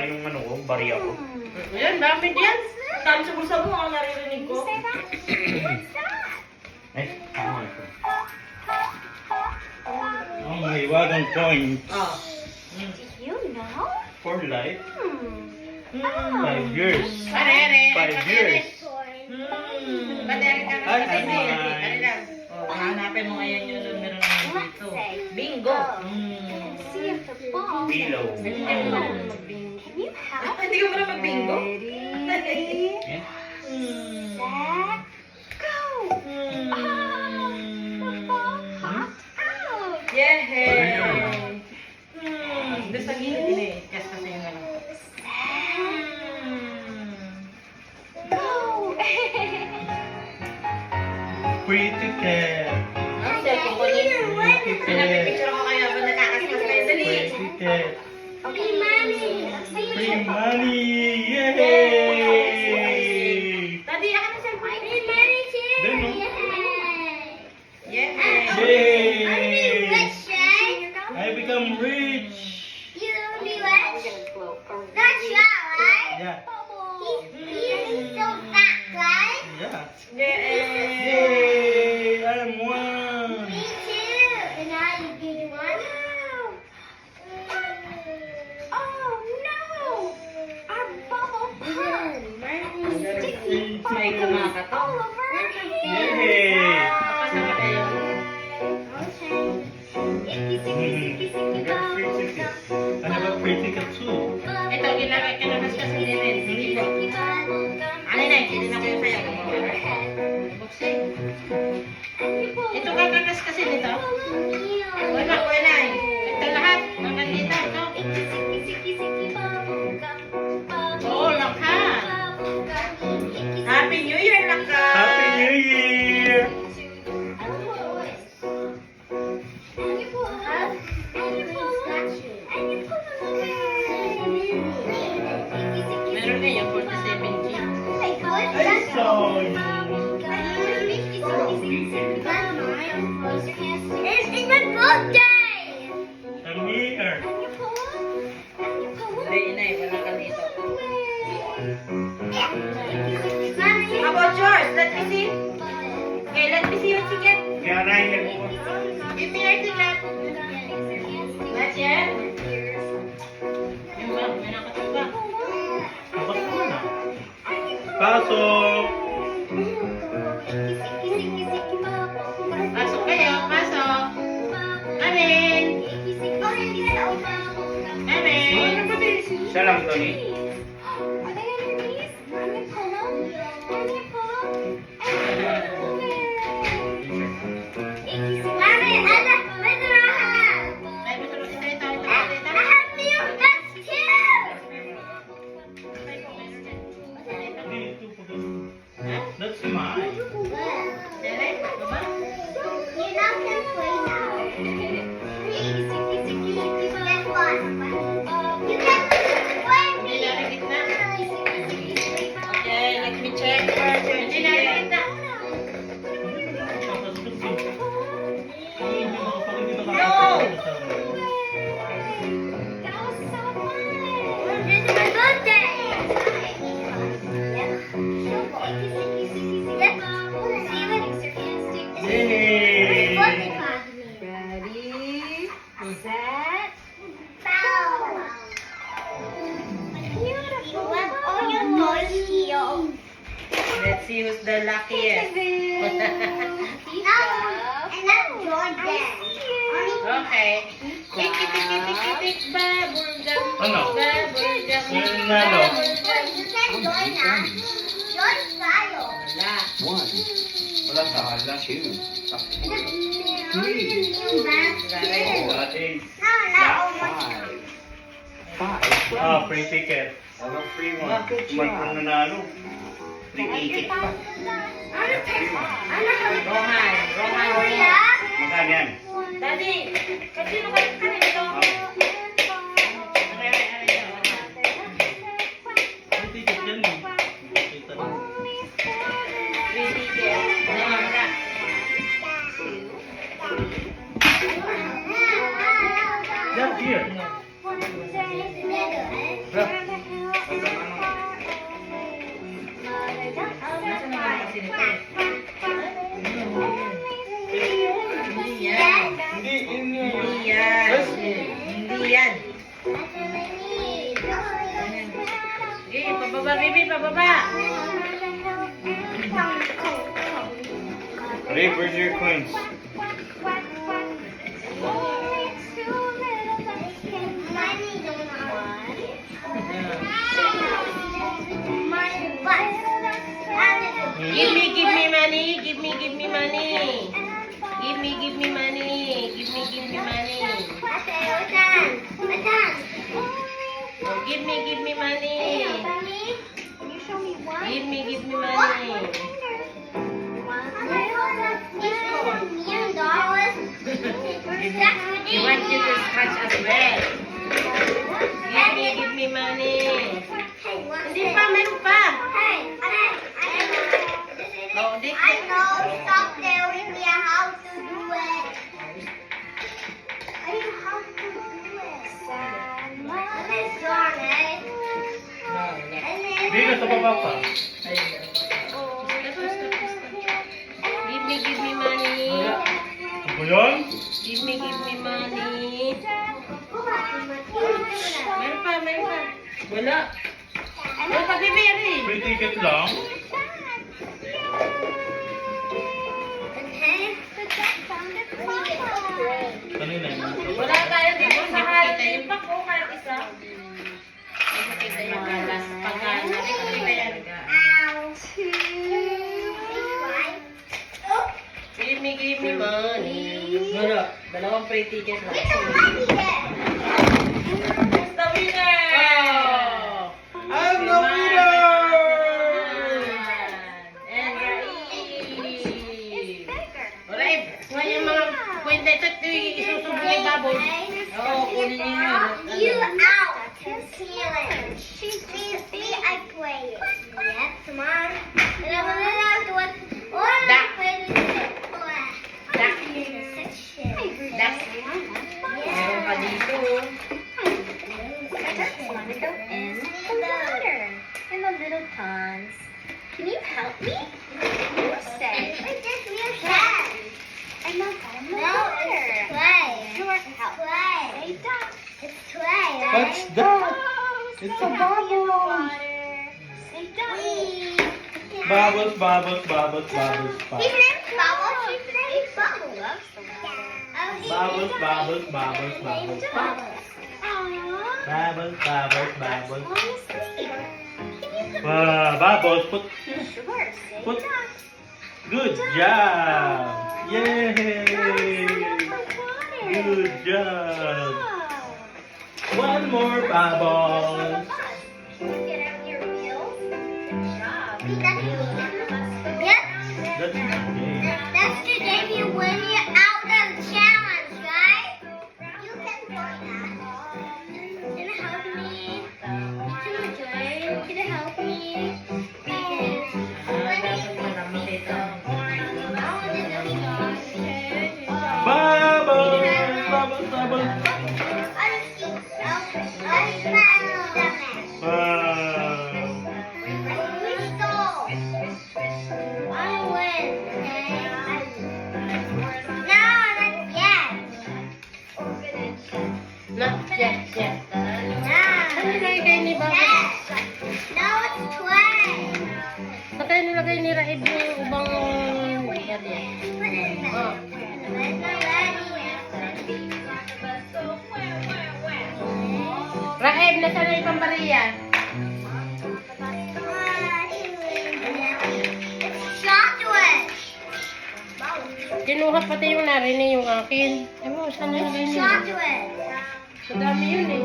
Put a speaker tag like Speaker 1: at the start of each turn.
Speaker 1: kinain ng ano ko, bari ako.
Speaker 2: Ayan, dami diyan. Dami sa bulsa mo, ang naririnig ko.
Speaker 1: Eh, tama ito. Oh my wagon coins.
Speaker 2: Ah.
Speaker 3: You know?
Speaker 1: For life. 5
Speaker 3: Oh.
Speaker 1: years.
Speaker 2: Are.
Speaker 1: 5 years.
Speaker 2: Bateri ka
Speaker 1: Ay,
Speaker 2: kasi.
Speaker 1: ay,
Speaker 2: Are lang. Oh, hanapin mo ngayon yung numero ng dito. Bingo.
Speaker 3: See if the ball
Speaker 1: Below.
Speaker 3: Can you help?
Speaker 2: Hindi ko mo na mag-bingo.
Speaker 3: Ready,
Speaker 1: Yeah.
Speaker 3: set, go! Ah, the ball popped out.
Speaker 2: Yehey! Doon sa gilid din eh. Yes, kasi yung ano.
Speaker 3: Go!
Speaker 1: Pretty cat.
Speaker 2: Ang cellphone ko ni. Pinapipicture ko kaya ba nakakasmas kayo? Dali!
Speaker 1: Pretty cat.
Speaker 3: Okay, mommy.
Speaker 1: Free money. Yay!
Speaker 2: Daddy, akin ang cellphone.
Speaker 3: Free money too.
Speaker 1: Then, no?
Speaker 2: Yehey!
Speaker 1: Yay!
Speaker 3: Rich, right?
Speaker 1: I become rich.
Speaker 3: You will be rich? That's right?
Speaker 1: Yeah.
Speaker 3: He's so fat, right?
Speaker 1: Yeah.
Speaker 2: Yehey!
Speaker 1: Yay! I'm one.
Speaker 3: Me too. And now you get one. Oh no! Our bubble pop. Sticky
Speaker 2: May
Speaker 3: bubbles
Speaker 2: kumakatok.
Speaker 3: all over our hair.
Speaker 1: Yay!
Speaker 2: Kasama kayo.
Speaker 3: Okay. Icky, sicky, sicky, sicky, bubble gum.
Speaker 1: I have a pretty cat too.
Speaker 2: Ito, kinakas kasi din. Sige po. Ano na, hindi na kayo sayo. Buksin. Ito kakakas kasi nito. Wala. Ito lahat. Hanggang dito. Ito. Oo, lahat. Happy New Year, lakas.
Speaker 1: Happy New Year!
Speaker 2: Meron na yung 47 kids.
Speaker 1: I saw you.
Speaker 3: It's my birthday!
Speaker 1: I'm here.
Speaker 2: Hindi, inay. Wala ka dito. How
Speaker 3: Mommy,
Speaker 2: about yours? Let me see. Okay, let me see your ticket.
Speaker 1: Kaya naiyak ko.
Speaker 2: Give me your ticket. Not yet? Yung ba? May nakatok ba?
Speaker 1: Tapos ko na. Pasok!
Speaker 2: Pasok kayo. Pasok. Amen. Amen.
Speaker 1: Siya lang to ni.
Speaker 2: Ay, ito.
Speaker 1: Dito po. That's mine.
Speaker 2: Dere, baba. Hindi na rin gitna. Okay, let me check first. Hindi na rin gitna.
Speaker 1: Yay!
Speaker 3: Ready, set, bow. Beautiful. All your toys here.
Speaker 2: Let's see who's the luckiest.
Speaker 3: And I'm Jordan.
Speaker 2: Okay. Tik, bubble gum.
Speaker 1: Ano?
Speaker 2: Bubble gum.
Speaker 1: Yung nalo.
Speaker 3: You said join us. Join Silo.
Speaker 2: Wala.
Speaker 1: Wala sa hala. Wala days. Ah, free ticket. Ano free one? Man ang nanalo. Free ticket pa.
Speaker 2: Rohan.
Speaker 1: Magkano yan?
Speaker 2: Daddy, kanino ka dito?
Speaker 1: Free ticket yan eh. Kita mo.
Speaker 2: Free ticket. Ano ka?
Speaker 1: Yeah, here. Bro.
Speaker 2: kasi nito eh. Hindi yan.
Speaker 1: Hindi, yun yun.
Speaker 2: Hindi yan. Hindi yan. Sige, pababa, baby, pababa.
Speaker 1: Ray, where's your coins?
Speaker 2: Give me money. Give me money. Give me money. Give me money. Oh, give me money. Give me money. You want you to scratch as well. Give me money. Hindi pa, meron pa. Oh, this
Speaker 3: I know, stop telling me how to do it. I know how to do it. And then darn it. And then
Speaker 1: Hindi, nasa baba pa.
Speaker 2: Give me money.
Speaker 1: Ano ba yan?
Speaker 2: Give me money. Meron pa. Wala. Meron pa, baby, Ari.
Speaker 1: Free ticket lang? Kanina yun.
Speaker 2: Wala tayo dito sa halip. Yung pako, kahit isa. Ay, nakita yung alas. Pagkaan na rin, nakita yan. Give me money. Wala. Dalawang free ticket lang. Who's the winner?
Speaker 1: I'm the winner!
Speaker 2: And Raif. Raif, kuha yung mga kwenta ito. Ito yung isusubok yung baboy. Oo, kunin niyo yun.
Speaker 3: You out. Steal it. See, I play it. Yep, come on. And I'm gonna do it. Or I'm
Speaker 2: Duck.
Speaker 3: play with it.
Speaker 2: Duck.
Speaker 3: Section.
Speaker 2: Duck. Meron pa dito.
Speaker 3: In the little ponds. Can you help me? Who's safe? It's just real sad. I'm not no, it's clay. Clay. It's clay, right?
Speaker 1: What's that? It's a bubble. Bubbles, bubbles, bubbles, bubbles,
Speaker 3: His
Speaker 1: bubbles.
Speaker 3: name's Bubbles. His name's Bubbles.
Speaker 1: Bubbles, bubbles, bubbles, bubbles.
Speaker 3: Bubbles.
Speaker 1: Bubbles, bubbles, bubbles.
Speaker 3: Honestly.
Speaker 1: Bubbles, put,
Speaker 3: Sure, say
Speaker 1: put.
Speaker 3: duck.
Speaker 1: Good job. Yay. Good job. One more bubble.
Speaker 3: Get out your wheels. Good job. Yep.
Speaker 1: That's okay.
Speaker 3: That's the game you win you out of the challenge, right? You can join us. Can you help me? Can you join? Can you help me? Because
Speaker 1: Bubbles, bubbles, bubbles.
Speaker 2: Not yet. Ano nilagay ni Baba? Saka nilagay ni Raib yung ubang area. Oh. Raib, nasa na yung pambariya? Kinuha pati yung narinig yung akin. Ay mo, saan nilagay niya?
Speaker 3: Chocolate.
Speaker 2: Sa dami yun eh.